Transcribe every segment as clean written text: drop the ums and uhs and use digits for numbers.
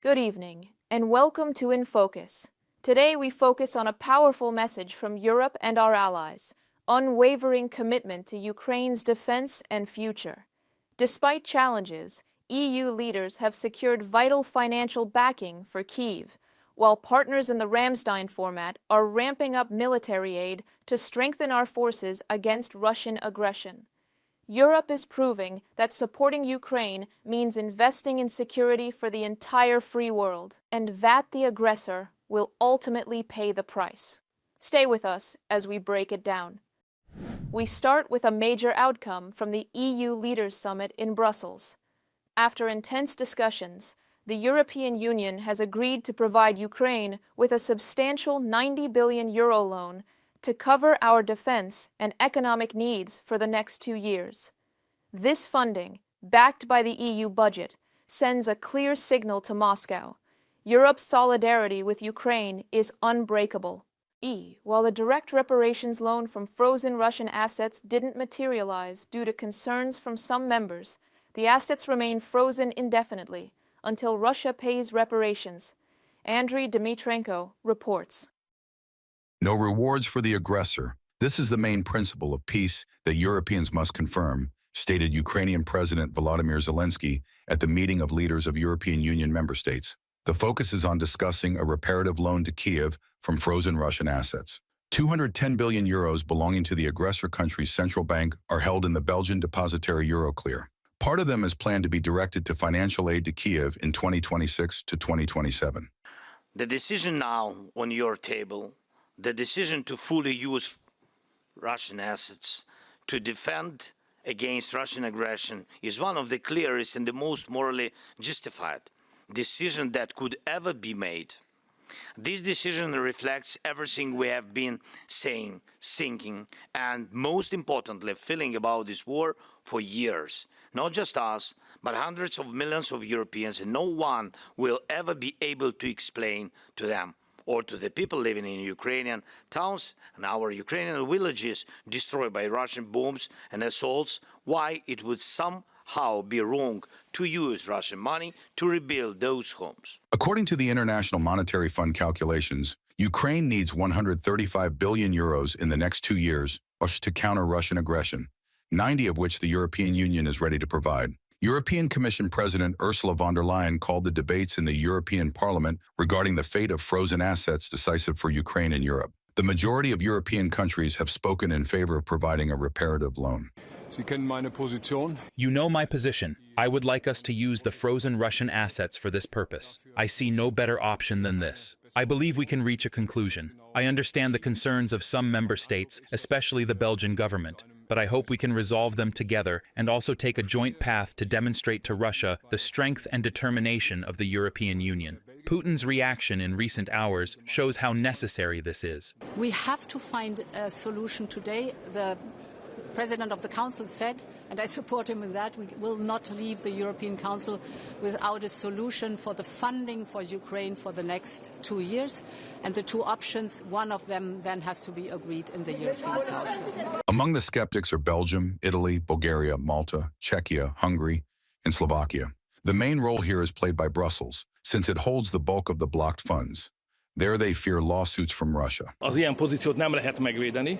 Good evening, and welcome to In Focus. Today we focus on a powerful message from Europe and our allies, unwavering commitment to Ukraine's defense and future. Despite challenges, EU leaders have secured vital financial backing for Kyiv, while partners in the Ramstein format are ramping up military aid to strengthen our forces against Russian aggression. Europe is proving that supporting Ukraine means investing in security for the entire free world, and that the aggressor will ultimately pay the price. Stay with us as we break it down. We start with a major outcome from the EU Leaders Summit in Brussels. After intense discussions, the European Union has agreed to provide Ukraine with a substantial €90 billion loan to cover our defense and economic needs for the next 2 years. This funding, backed by the EU budget, sends a clear signal to Moscow. Europe's solidarity with Ukraine is unbreakable. While the direct reparations loan from frozen Russian assets didn't materialize due to concerns from some members, the assets remain frozen indefinitely until Russia pays reparations. Andriy Dmitrenko reports. No rewards for the aggressor. This is the main principle of peace that Europeans must confirm, stated Ukrainian President Volodymyr Zelensky at the meeting of leaders of European Union member states. The focus is on discussing a reparative loan to Kyiv from frozen Russian assets. €210 billion belonging to the aggressor country's central bank are held in the Belgian depositary Euroclear. Part of them is planned to be directed to financial aid to Kyiv in 2026 to 2027. The decision now on your table, the decision to fully use Russian assets to defend against Russian aggression is one of the clearest and the most morally justified decision that could ever be made. This decision reflects everything we have been saying, thinking, and most importantly, feeling about this war for years. Not just us, but hundreds of millions of Europeans, and no one will ever be able to explain to them or to the people living in Ukrainian towns and our Ukrainian villages destroyed by Russian bombs and assaults, why it would somehow be wrong to use Russian money to rebuild those homes. According to the International Monetary Fund calculations, Ukraine needs €135 billion in the next 2 years to counter Russian aggression, 90 of which the European Union is ready to provide. European Commission President Ursula von der Leyen called the debates in the European Parliament regarding the fate of frozen assets decisive for Ukraine and Europe. The majority of European countries have spoken in favor of providing a reparative loan. You know my position. I would like us to use the frozen Russian assets for this purpose. I see no better option than this. I believe we can reach a conclusion. I understand the concerns of some member states, especially the Belgian government, but I hope we can resolve them together and also take a joint path to demonstrate to Russia the strength and determination of the European Union. Putin's reaction in recent hours shows how necessary this is. We have to find a solution today. The President of the Council said, and I support him in that, we will not leave the European Council without a solution for the funding for Ukraine for the next 2 years. And the two options, one of them then has to be agreed in the European Council. Among the skeptics are Belgium, Italy, Bulgaria, Malta, Czechia, Hungary, and Slovakia. The main role here is played by Brussels, since it holds the bulk of the blocked funds. There they fear lawsuits from Russia.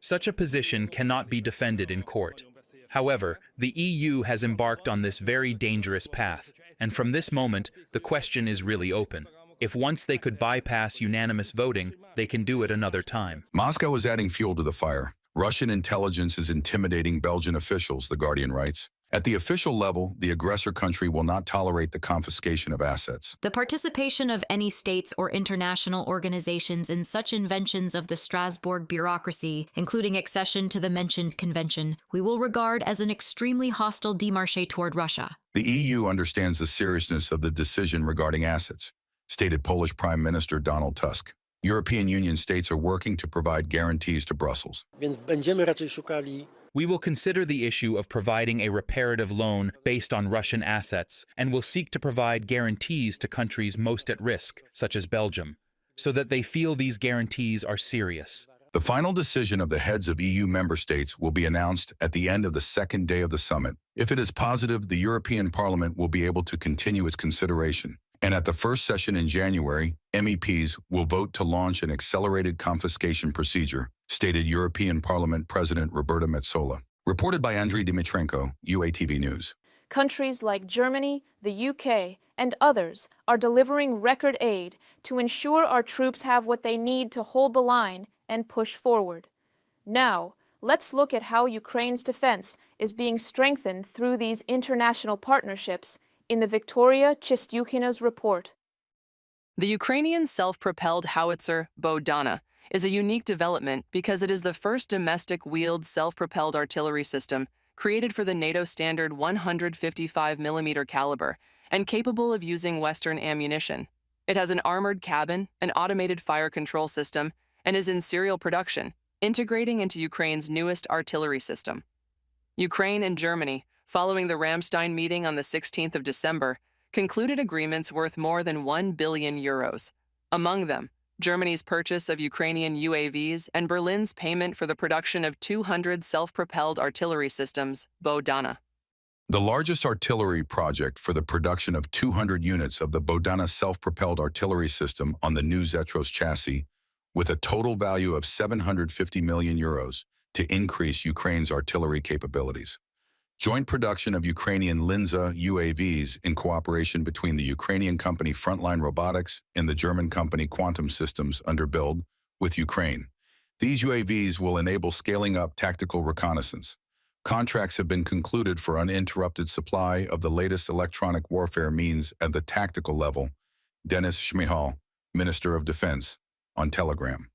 Such a position cannot be defended in court. However, the EU has embarked on this very dangerous path, and from this moment, the question is really open. If once they could bypass unanimous voting, they can do it another time. Moscow is adding fuel to the fire. Russian intelligence is intimidating Belgian officials, The Guardian writes. At the official level, the aggressor country will not tolerate the confiscation of assets. The participation of any states or international organizations in such inventions of the Strasbourg bureaucracy, including accession to the mentioned convention, we will regard as an extremely hostile démarche toward Russia. The EU understands the seriousness of the decision regarding assets, stated Polish Prime Minister Donald Tusk. European Union states are working to provide guarantees to Brussels. We will consider the issue of providing a reparative loan based on Russian assets and will seek to provide guarantees to countries most at risk, such as Belgium, so that they feel these guarantees are serious. The final decision of the heads of EU member states will be announced at the end of the second day of the summit. If it is positive, the European Parliament will be able to continue its consideration. And at the first session in January, MEPs will vote to launch an accelerated confiscation procedure, stated European Parliament President Roberta Metsola. Reported by Andriy Dimitrenko, UATV News. Countries like Germany, the UK, and others are delivering record aid to ensure our troops have what they need to hold the line and push forward. Now, let's look at how Ukraine's defense is being strengthened through these international partnerships in the Victoria Chistyukina's report. The Ukrainian self-propelled howitzer Bohdana is a unique development because it is the first domestic-wheeled self-propelled artillery system created for the NATO standard 155mm caliber and capable of using Western ammunition. It has an armored cabin, an automated fire control system, and is in serial production, integrating into Ukraine's newest artillery system. Ukraine and Germany, following the Ramstein meeting on the 16th of December, concluded agreements worth more than €1 billion. Among them, Germany's purchase of Ukrainian UAVs and Berlin's payment for the production of 200 self-propelled artillery systems, Bohdana. The largest artillery project for the production of 200 units of the Bohdana self-propelled artillery system on the new Zetros chassis, with a total value of €750 million to increase Ukraine's artillery capabilities. Joint production of Ukrainian Linza UAVs in cooperation between the Ukrainian company Frontline Robotics and the German company Quantum Systems under build with Ukraine. These UAVs will enable scaling up tactical reconnaissance. Contracts have been concluded for uninterrupted supply of the latest electronic warfare means at the tactical level, Denis Shmyhal, Minister of Defense, on Telegram.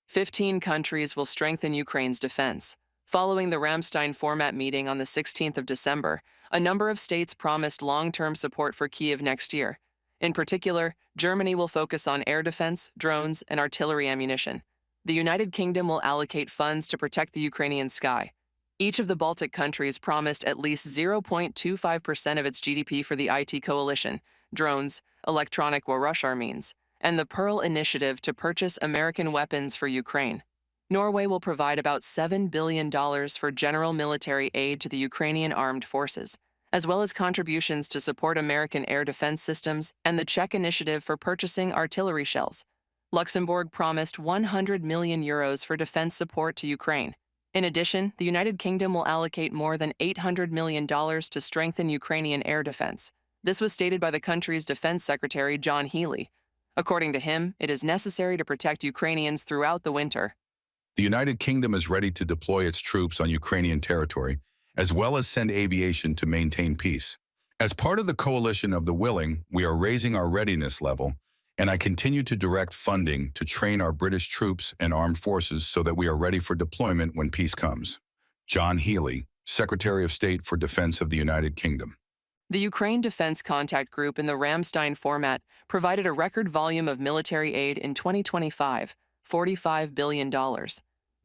15 countries will strengthen Ukraine's defense. Following the Ramstein format meeting on the 16th of December, a number of states promised long-term support for Kyiv next year. In particular, Germany will focus on air defense, drones, and artillery ammunition. The United Kingdom will allocate funds to protect the Ukrainian sky. Each of the Baltic countries promised at least 0.25% of its GDP for the IT coalition, drones, electronic Warrushar means, and the Pearl Initiative to purchase American weapons for Ukraine. Norway will provide about $7 billion for general military aid to the Ukrainian armed forces, as well as contributions to support American air defense systems and the Czech initiative for purchasing artillery shells. Luxembourg promised €100 million for defense support to Ukraine. In addition, the United Kingdom will allocate more than $800 million to strengthen Ukrainian air defense. This was stated by the country's Defense Secretary John Healey. According to him, it is necessary to protect Ukrainians throughout the winter. The United Kingdom is ready to deploy its troops on Ukrainian territory, as well as send aviation to maintain peace. As part of the coalition of the willing, we are raising our readiness level, and I continue to direct funding to train our British troops and armed forces so that we are ready for deployment when peace comes. John Healey, Secretary of State for Defense of the United Kingdom. The Ukraine Defense Contact Group in the Ramstein format provided a record volume of military aid in 2025, $45 billion.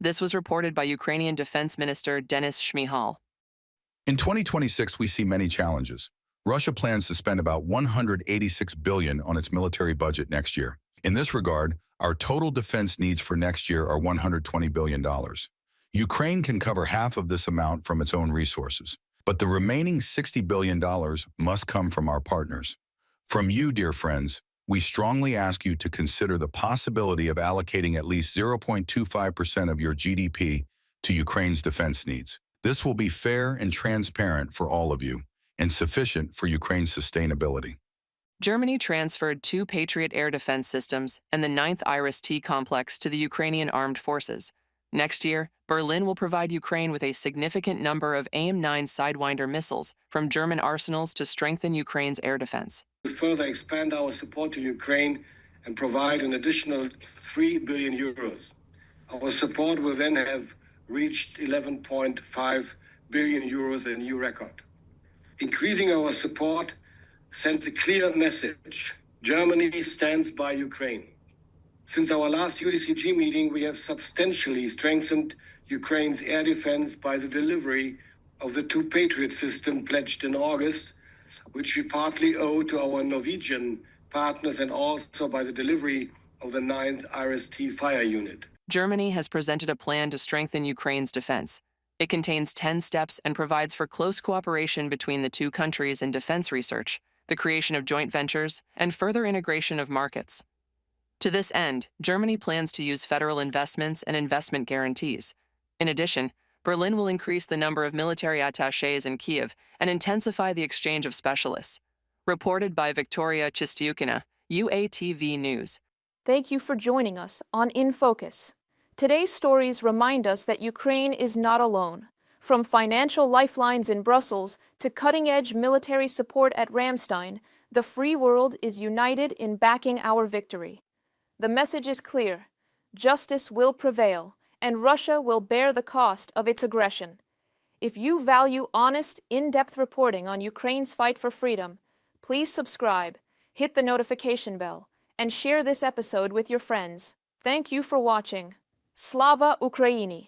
This was reported by Ukrainian Defense Minister Denis Shmyhal. In 2026, we see many challenges. Russia plans to spend about $186 billion on its military budget next year. In this regard, our total defense needs for next year are $120 billion. Ukraine can cover half of this amount from its own resources, but the remaining $60 billion must come from our partners. From you, dear friends, we strongly ask you to consider the possibility of allocating at least 0.25% of your GDP to Ukraine's defense needs. This will be fair and transparent for all of you, and sufficient for Ukraine's sustainability. Germany transferred 2 Patriot air defense systems and the 9th IRIS-T complex to the Ukrainian armed forces. Next year, Berlin will provide Ukraine with a significant number of AIM-9 Sidewinder missiles from German arsenals to strengthen Ukraine's air defense. To further expand our support to Ukraine and provide an additional €3 billion. Our support will then have reached €11.5 billion, a new record. Increasing our support sends a clear message. Germany stands by Ukraine. Since our last UDCG meeting, we have substantially strengthened Ukraine's air defense by the delivery of the 2 Patriot systems pledged in August, which we partly owe to our Norwegian partners and also by the delivery of the 9th IRIS-T fire unit. Germany has presented a plan to strengthen Ukraine's defense. It contains 10 steps and provides for close cooperation between the 2 countries in defense research, the creation of joint ventures, and further integration of markets. To this end, Germany plans to use federal investments and investment guarantees. In addition, Berlin will increase the number of military attachés in Kiev and intensify the exchange of specialists. Reported by Victoria Chistiukina, UATV News. Thank you for joining us on In Focus. Today's stories remind us that Ukraine is not alone. From financial lifelines in Brussels to cutting-edge military support at Ramstein, the free world is united in backing our victory. The message is clear: justice will prevail, and Russia will bear the cost of its aggression. If you value honest, in-depth reporting on Ukraine's fight for freedom, please subscribe, hit the notification bell, and share this episode with your friends. Thank you for watching. Slava Ukraini!